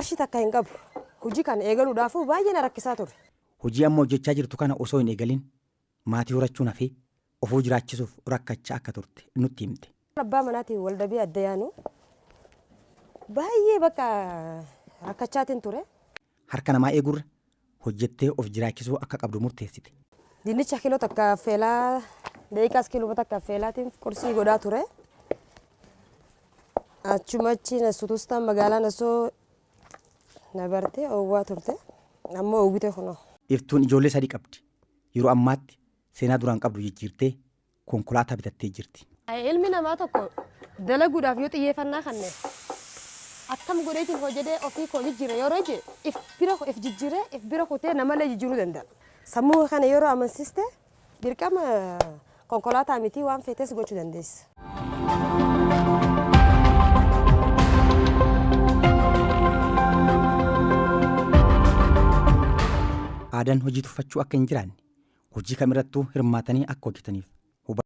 qarshii takka hin qabu. Hojii kana eegaluudhaafuu baay'ee na rakkisaa ture. Hojii amma hojjechaa jirtu kana osoo hin eegalin maatii horachuun hafee ofuu jiraachisuuf rakkachaa akka turte nutti himte. Abbaa manaatiin waldhabee adda yaanu baay'ee bakka rakkachaatiin ture. Harka namaa eegurra hojjettee of jiraachisuu akka qabdu murteessite. Dinnicha kiiloo takka feelaa daqiiqaas kiiloo takka feelaatiin qorsii godhaa ture. Achumachi nasutustaan magaalaa nasoo na barte owwaa turte. Amma owwite kunoo. Iftuun ijoollee sadii qabdi. Yeroo ammaatti seenaa duraan qabdu jijjiirtee konkolaataa bitattee jirti. Ilmi namaa tokko dalaguudhaaf yoo xiyyeeffannaa kanne akkam godheetiin hojjetee ofii koo jijjiire yeroo je if jijjiiree if bira kutee namallee jijjiiruu danda'a. Sammuu kana yeroo amansiiste dirqama konkolaataa miti waan feetes gochuu dandeessa. Aadaan hojii tuffachuu akka hin jiraanne hojii kamirrattuu hirmaatanii akka hojjetaniif